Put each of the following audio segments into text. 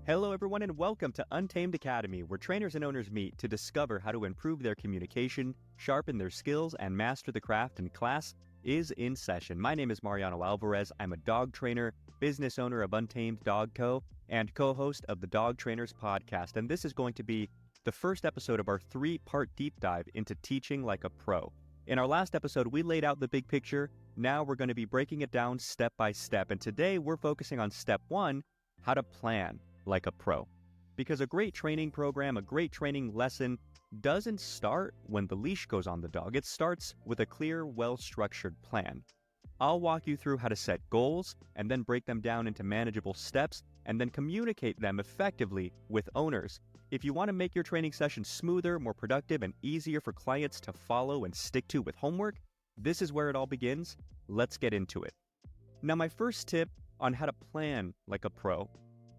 Hello, everyone, and welcome to Untamed Academy, where trainers and owners meet to discover how to improve their communication, sharpen their skills, and master the craft. And class is in session. My name is Mariano Alvarez. I'm a dog trainer, business owner of Untamed Dog Co, and co-host of the Dog Trainers podcast. And this is going to be the first episode of our 3-part deep dive into teaching like a pro. In our last episode, we laid out the big picture. Now we're going to be breaking it down step by step. And today we're focusing on step 1, how to plan like a pro. Because a great training program, a great training lesson doesn't start when the leash goes on the dog. It starts with a clear, well-structured plan. I'll walk you through how to set goals and then break them down into manageable steps and then communicate them effectively with owners. If you want to make your training session smoother, more productive, and easier for clients to follow and stick to with homework, this is where it all begins. Let's get into it. Now, my first tip on how to plan like a pro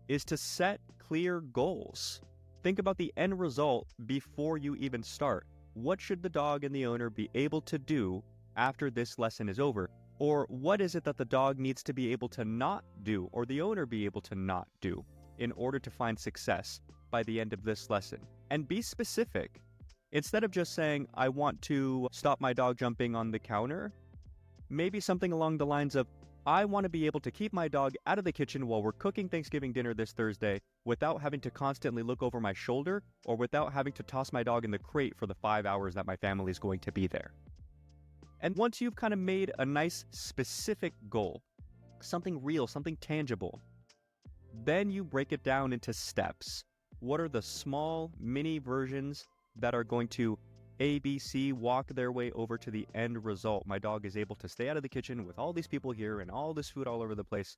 is to set clear goals. Think about the end result before you even start. What should the dog and the owner be able to do after this lesson is over? Or what is it that the dog needs to be able to not do, or the owner be able to not do, in order to find success by the end of this lesson? And be specific. Instead of just saying, I want to stop my dog jumping on the counter, maybe something along the lines of, I want to be able to keep my dog out of the kitchen while we're cooking Thanksgiving dinner this Thursday without having to constantly look over my shoulder or without having to toss my dog in the crate for the 5 hours that my family is going to be there. And once you've kind of made a nice specific goal, something real, something tangible, then you break it down into steps. What are the small mini versions that are going to ABC walk their way over to the end result? My dog is able to stay out of the kitchen with all these people here and all this food all over the place.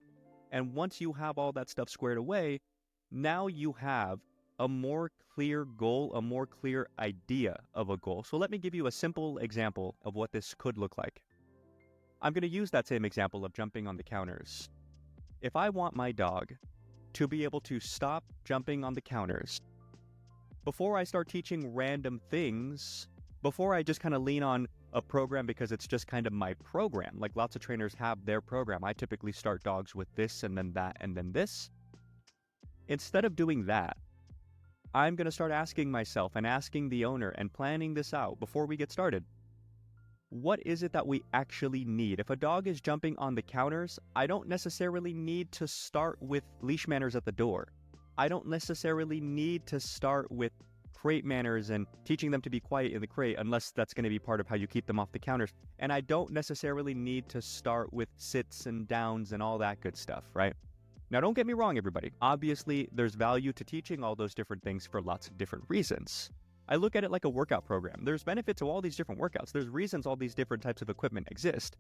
And once you have all that stuff squared away, now you have a more clear goal, a more clear idea of a goal. So let me give you a simple example of what this could look like. I'm going to use that same example of jumping on the counters. If I want my dog to be able to stop jumping on the counters, before I start teaching random things, before I just kind of lean on a program because it's just kind of my program, like lots of trainers have their program. I typically start dogs with this and then that and then this. Instead of doing that, I'm going to start asking myself and asking the owner and planning this out before we get started. What is it that we actually need? If a dog is jumping on the counters, I don't necessarily need to start with leash manners at the door. I don't necessarily need to start with crate manners and teaching them to be quiet in the crate unless that's going to be part of how you keep them off the counters. And I don't necessarily need to start with sits and downs and all that good stuff, right? Now, don't get me wrong, everybody. Obviously, there's value to teaching all those different things for lots of different reasons. I look at it like a workout program. There's benefit to all these different workouts. There's reasons all these different types of equipment exist.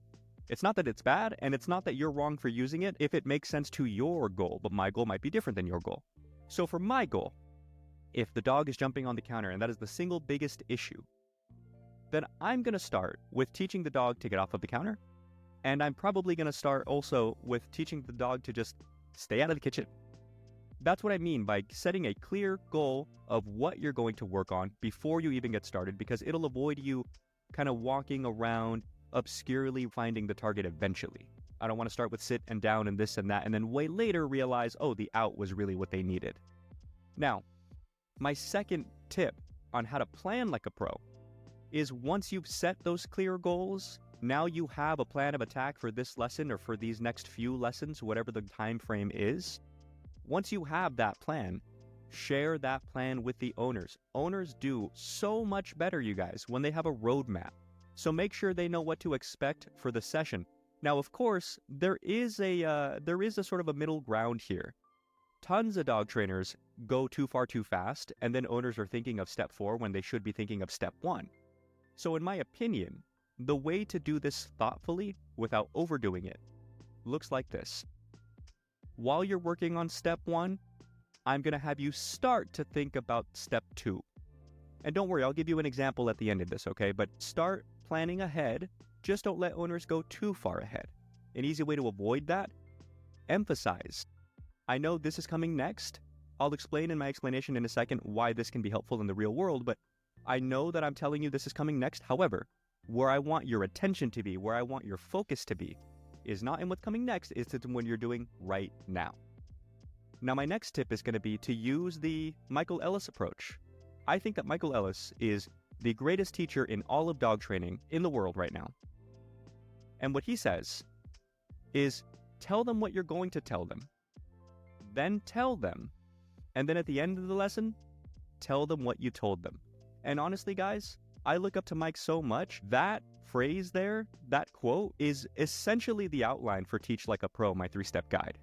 It's not that it's bad, and it's not that you're wrong for using it if it makes sense to your goal, but my goal might be different than your goal. So for my goal, if the dog is jumping on the counter and that is the single biggest issue, then I'm going to start with teaching the dog to get off of the counter. And I'm probably going to start also with teaching the dog to just stay out of the kitchen. That's what I mean by setting a clear goal of what you're going to work on before you even get started, because it'll avoid you kind of walking around obscurely finding the target eventually. I don't want to start with sit and down and this and that, and then way later realize, oh, the out was really what they needed. Now, my second tip on how to plan like a pro is once you've set those clear goals, now you have a plan of attack for this lesson or for these next few lessons, whatever the time frame is. Once you have that plan, share that plan with the owners. Owners do so much better, you guys, when they have a roadmap. So make sure they know what to expect for the session. Now, of course, there is a sort of a middle ground here. Tons of dog trainers go too far too fast, and then owners are thinking of step 4 when they should be thinking of step 1. So in my opinion, the way to do this thoughtfully without overdoing it looks like this. While you're working on step 1, I'm going to have you start to think about step 2. And don't worry, I'll give you an example at the end of this, okay? But start planning ahead. Just don't let owners go too far ahead. An easy way to avoid that? Emphasize. I know this is coming next. I'll explain in my explanation in a second why this can be helpful in the real world, but I know that I'm telling you this is coming next. However, where I want your attention to be, where I want your focus to be, is not in what's coming next, it's in what you're doing right now. Now, my next tip is going to be to use the Michael Ellis approach. I think that Michael Ellis is the greatest teacher in all of dog training in the world right now. And what he says is, tell them what you're going to tell them. Then tell them. And then at the end of the lesson, tell them what you told them. And honestly, guys, I look up to Mike so much. That phrase there, that quote, is essentially the outline for Teach Like a Pro, my 3-step guide.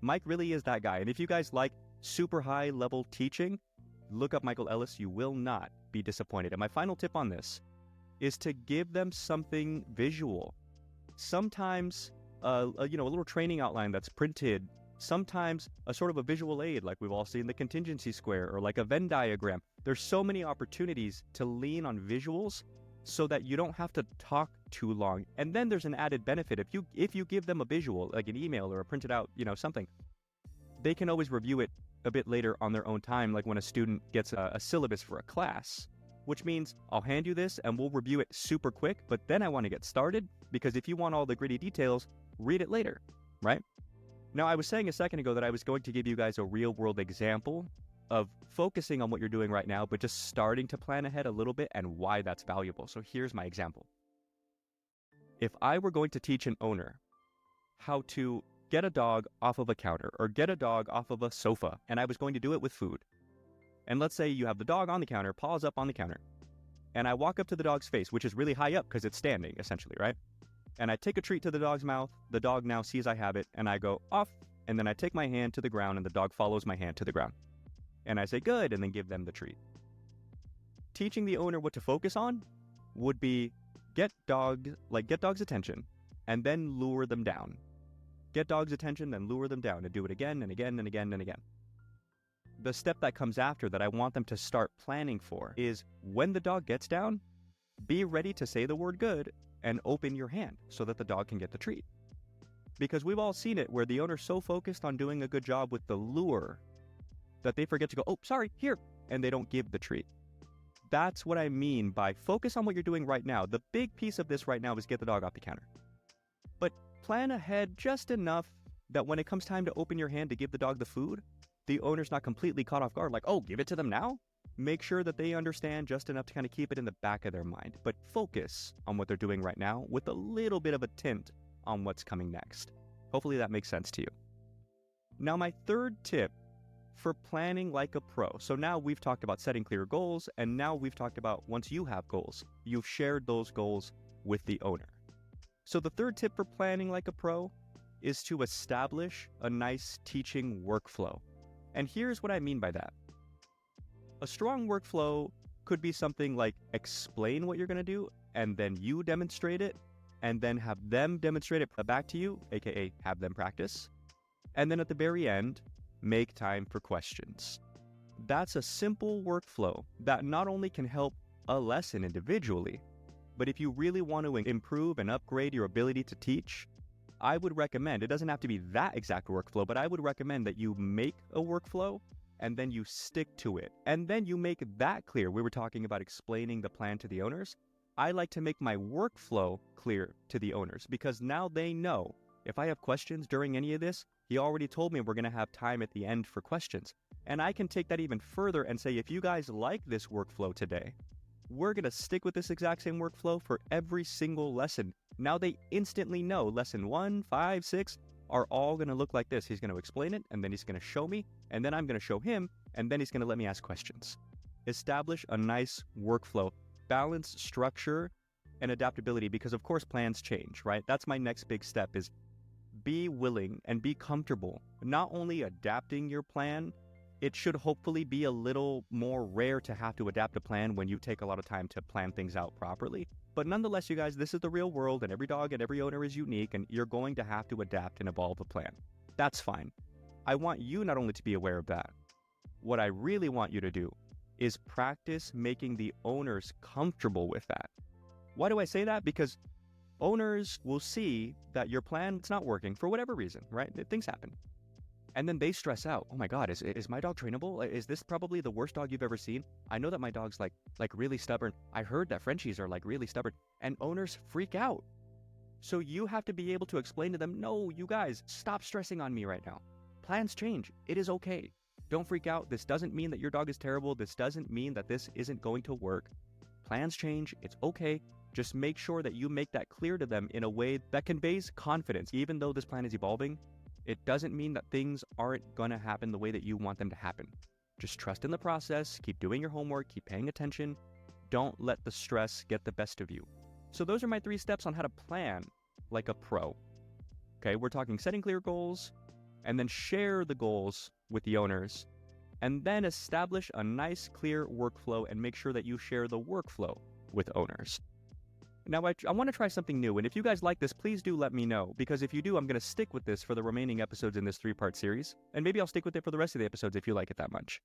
Mike really is that guy. And if you guys like super high level teaching, look up Michael Ellis. You will not be disappointed. And my final tip on this is to give them something visual. Sometimes a little training outline that's printed, sometimes a sort of a visual aid like we've all seen the contingency square or like a Venn diagram. There's so many opportunities to lean on visuals so that you don't have to talk too long. And then there's an added benefit. If you give them a visual, like an email or a printed out, something, they can always review it a bit later on their own time, like when a student gets a syllabus for a class, which means I'll hand you this and we'll review it super quick, but then I want to get started, because if you want all the gritty details, read it later, right? Now, I was saying a second ago that I was going to give you guys a real-world example of focusing on what you're doing right now, but just starting to plan ahead a little bit and why that's valuable. So here's my example. If I were going to teach an owner how to get a dog off of a counter or get a dog off of a sofa, and I was going to do it with food, and let's say you have the dog on the counter, paws up on the counter, and I walk up to the dog's face, which is really high up because it's standing, essentially, right? And I take a treat to the dog's mouth. The dog now sees I have it, and I go off, and then I take my hand to the ground, and the dog follows my hand to the ground. And I say, good, and then give them the treat. Teaching the owner what to focus on would be get dogs' attention, and then lure them down. Get dogs' attention, then lure them down, and do it again and again and again and again. The step that comes after that I want them to start planning for is when the dog gets down, be ready to say the word good and open your hand so that the dog can get the treat. Because we've all seen it where the owner's so focused on doing a good job with the lure that they forget to go, oh, sorry, here, and they don't give the treat. That's what I mean by focus on what you're doing right now. The big piece of this right now is get the dog off the counter. But plan ahead just enough that when it comes time to open your hand to give the dog the food, the owner's not completely caught off guard, like, oh, give it to them now? Make sure that they understand just enough to kind of keep it in the back of their mind, but focus on what they're doing right now with a little bit of a tint on what's coming next. Hopefully that makes sense to you. Now, my third tip for planning like a pro. So now we've talked about setting clear goals, and now we've talked about once you have goals, you've shared those goals with the owner. So the third tip for planning like a pro is to establish a nice teaching workflow. And here's what I mean by that. A strong workflow could be something like explain what you're going to do, and then you demonstrate it, and then have them demonstrate it back to you, aka have them practice. And then at the very end, make time for questions. That's a simple workflow that not only can help a lesson individually, but if you really want to improve and upgrade your ability to teach, I would recommend, it doesn't have to be that exact workflow, but I would recommend that you make a workflow and then you stick to it. And then you make that clear. We were talking about explaining the plan to the owners. I like to make my workflow clear to the owners because now they know if I have questions during any of this, he already told me we're going to have time at the end for questions. And I can take that even further and say, if you guys like this workflow today, we're going to stick with this exact same workflow for every single lesson. Now they instantly know lesson 1, 5, 6 are all going to look like this. He's going to explain it, and then he's going to show me, and then I'm going to show him, and then he's going to let me ask questions. Establish a nice workflow. Balance structure and adaptability, because of course plans change, right? That's my next big step, is be willing and be comfortable not only adapting your plan. It should hopefully be a little more rare to have to adapt a plan when you take a lot of time to plan things out properly. But nonetheless, you guys, this is the real world, and every dog and every owner is unique, and you're going to have to adapt and evolve a plan. That's fine. I want you not only to be aware of that. What I really want you to do is practice making the owners comfortable with that. Why do I say that? Because owners will see that your plan is not working for whatever reason, right? Things happen. And then they stress out. Oh my God, is my dog trainable? Is this probably the worst dog you've ever seen? I know that my dog's like really stubborn. I heard that Frenchies are like really stubborn. And owners freak out. So you have to be able to explain to them, no, you guys, stop stressing on me right now. plans change. It is okay. Don't freak out. This doesn't mean that your dog is terrible. This doesn't mean that this isn't going to work. Plans change. It's okay. Just make sure that you make that clear to them in a way that conveys confidence. Even though this plan is evolving, it doesn't mean that things aren't going to happen the way that you want them to happen. Just trust in the process. Keep doing your homework. Keep paying attention. Don't let the stress get the best of you. So those are my 3 steps on how to plan like a pro. Okay, we're talking setting clear goals, and then share the goals with the owners, and then establish a nice, clear workflow and make sure that you share the workflow with owners. Now, I want to try something new, and if you guys like this, please do let me know, because if you do, I'm going to stick with this for the remaining episodes in this 3-part series, and maybe I'll stick with it for the rest of the episodes if you like it that much.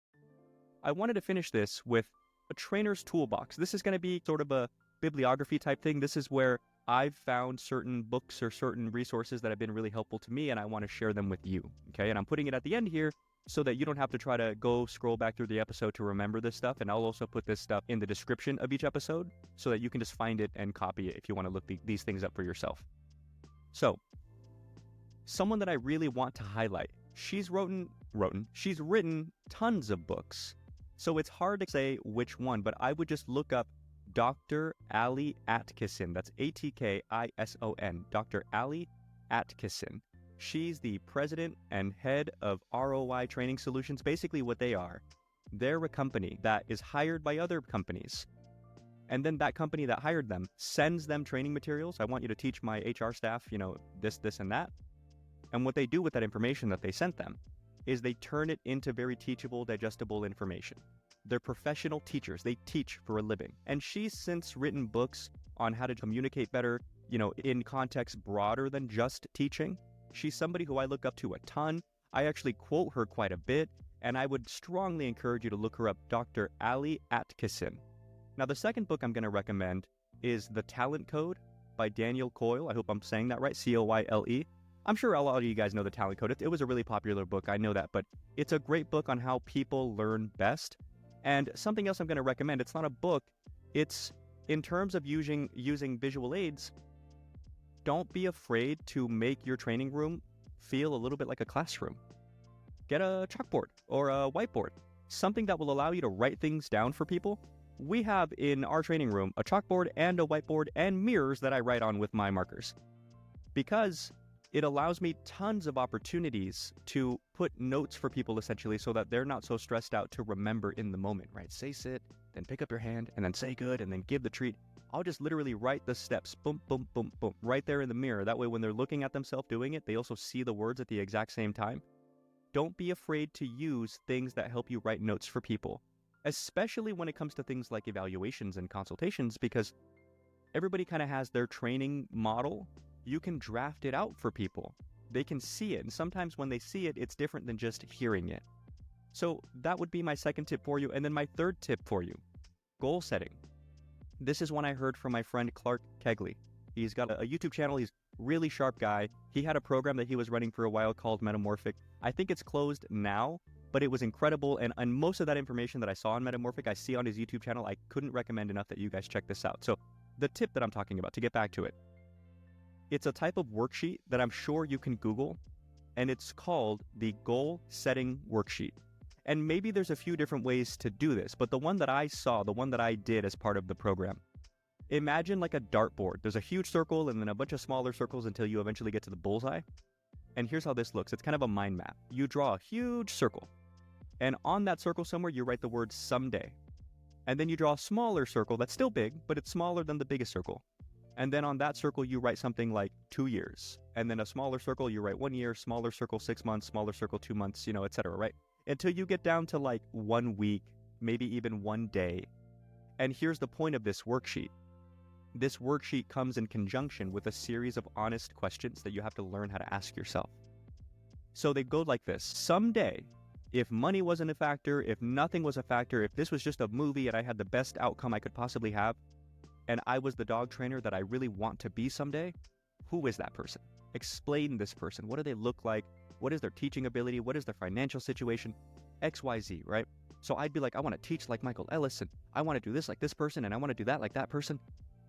I wanted to finish this with a trainer's toolbox. This is going to be sort of a bibliography type thing. This is where I've found certain books or certain resources that have been really helpful to me, and I want to share them with you, okay? And I'm putting it at the end here so that you don't have to try to go scroll back through the episode to remember this stuff, and I'll also put this stuff in the description of each episode so that you can just find it and copy it if you want to look these things up for yourself. So, someone that I really want to highlight, she's written tons of books, so it's hard to say which one, but I would just look up Dr. Ali Atkison. That's Atkison. Dr. Ali Atkison. She's the president and head of ROI Training Solutions. Basically what they are, they're a company that is hired by other companies. And then that company that hired them sends them training materials. I want you to teach my HR staff, this, and that. And what they do with that information that they sent them is they turn it into very teachable, digestible information. They're professional teachers. They teach for a living. And she's since written books on how to communicate better, in context broader than just teaching. She's somebody who I look up to a ton. I actually quote her quite a bit, and I would strongly encourage you to look her up, Dr. Ali Atkison. Now, the second book I'm going to recommend is The Talent Code by Daniel Coyle. I hope I'm saying that right, Coyle. I'm sure a lot of you guys know The Talent Code. It was a really popular book, I know that, but it's a great book on how people learn best. And something else I'm going to recommend, it's not a book, it's in terms of using visual aids, don't be afraid to make your training room feel a little bit like a classroom. Get a chalkboard or a whiteboard, something that will allow you to write things down for people. We have in our training room a chalkboard and a whiteboard and mirrors that I write on with my markers, because it allows me tons of opportunities to put notes for people essentially so that they're not so stressed out to remember in the moment, right? Say sit, then pick up your hand, and then say good, and then give the treat. I'll just literally write the steps, boom, boom, boom, boom, right there in the mirror. That way when they're looking at themselves doing it, they also see the words at the exact same time. Don't be afraid to use things that help you write notes for people, especially when it comes to things like evaluations and consultations, because everybody kind of has their training model. You can draft it out for people. They can see it, and sometimes when they see it, it's different than just hearing it. So that would be my second tip for you. And then my third tip for you, goal setting. This is one I heard from my friend Clark Kegley. He's got a YouTube channel. He's a really sharp guy. He had a program that he was running for a while called Metamorphic. I think it's closed now, but it was incredible. And most of that information that I saw on Metamorphic, I see on his YouTube channel. I couldn't recommend enough that you guys check this out. So the tip that I'm talking about, to get back to it, it's a type of worksheet that I'm sure you can Google, and it's called the Goal Setting Worksheet. And maybe there's a few different ways to do this, but the one that I saw, the one that I did as part of the program, imagine like a dartboard. There's a huge circle and then a bunch of smaller circles until you eventually get to the bullseye. And here's how this looks. It's kind of a mind map. You draw a huge circle, and on that circle somewhere, you write the word someday. And then you draw a smaller circle that's still big, but it's smaller than the biggest circle. And then on that circle, you write something like 2 years. And then a smaller circle, you write 1 year, smaller circle 6 months, smaller circle 2 months, etc., right? Until you get down to like 1 week, maybe even 1 day. And here's the point of this worksheet. This worksheet comes in conjunction with a series of honest questions that you have to learn how to ask yourself. So they go like this. Someday, if money wasn't a factor, if nothing was a factor, if this was just a movie and I had the best outcome I could possibly have, and I was the dog trainer that I really want to be someday, who is that person? Explain this person. What do they look like? What is their teaching ability? What is their financial situation? XYZ, right? So I'd be like, I want to teach like Michael Ellison. I want to do this like this person, and I want to do that like that person.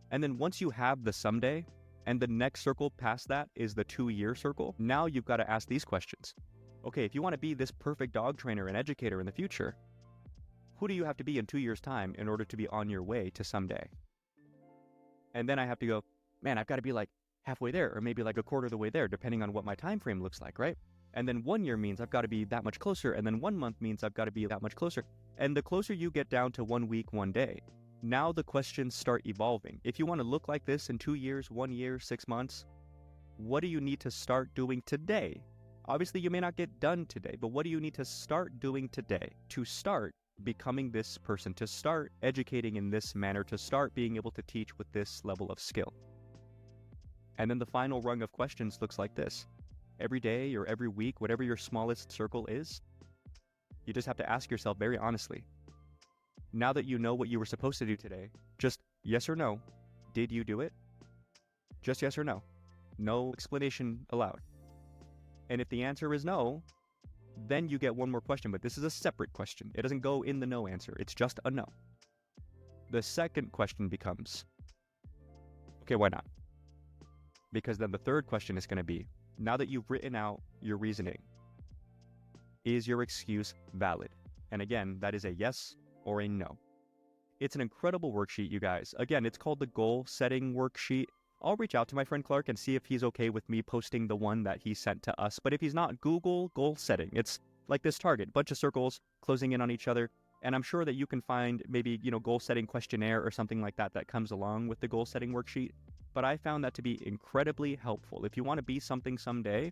And then once you have the someday, and the next circle past that is the 2 year circle, now you've got to ask these questions. Okay, if you want to be this perfect dog trainer and educator in the future, who do you have to be in 2 years' time in order to be on your way to someday? And then I have to go, man, I've got to be like halfway there, or maybe like a quarter of the way there, depending on what my time frame looks like, right? And then 1 year means I've got to be that much closer, and then 1 month means I've got to be that much closer. And the closer you get down to 1 week, 1 day, now the questions start evolving. If you want to look like this in 2 years, 1 year, 6 months, what do you need to start doing today? Obviously, you may not get done today, but what do you need to start doing today to start becoming this person, to start educating in this manner, to start being able to teach with this level of skill? And then the final rung of questions looks like this. Every day or every week, whatever your smallest circle is, you just have to ask yourself very honestly, now that you know what you were supposed to do today, just yes or no, did you do it? Just yes or no. No explanation allowed. And if the answer is no, then you get one more question, but this is a separate question. It doesn't go in the no answer. It's just a no. The second question becomes, okay, why not? Because then the third question is going to be, now that you've written out your reasoning, is your excuse valid? And again, that is a yes or a no. It's an incredible worksheet, you guys. Again, it's called the goal setting worksheet. I'll reach out to my friend Clark and see if he's okay with me posting the one that he sent to us. But if he's not, Google goal setting. It's like this target, bunch of circles closing in on each other. And I'm sure that you can find maybe, goal setting questionnaire or something like that that comes along with the goal setting worksheet. But I found that to be incredibly helpful. If you want to be something someday,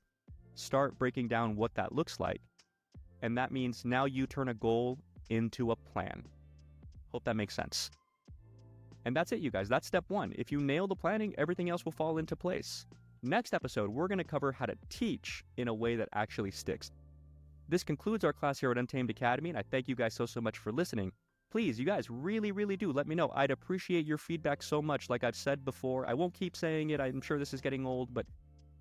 start breaking down what that looks like. And that means now you turn a goal into a plan. Hope that makes sense. And that's it, you guys. That's step 1. If you nail the planning, everything else will fall into place. Next episode, we're going to cover how to teach in a way that actually sticks. This concludes our class here at Untamed Academy, and I thank you guys so much for listening. Please, you guys really, really do let me know. I'd appreciate your feedback so much. Like I've said before, I won't keep saying it. I'm sure this is getting old, but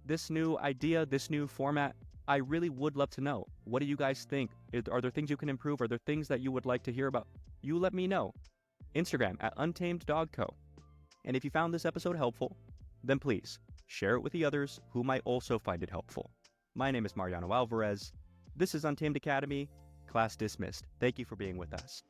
this new idea, this new format, I really would love to know. What do you guys think? Are there things you can improve? Are there things that you would like to hear about? You let me know. Instagram at Untamed Dog Co. And if you found this episode helpful, then please share it with the others who might also find it helpful. My name is Mariano Alvarez. This is Untamed Academy. Class dismissed. Thank you for being with us.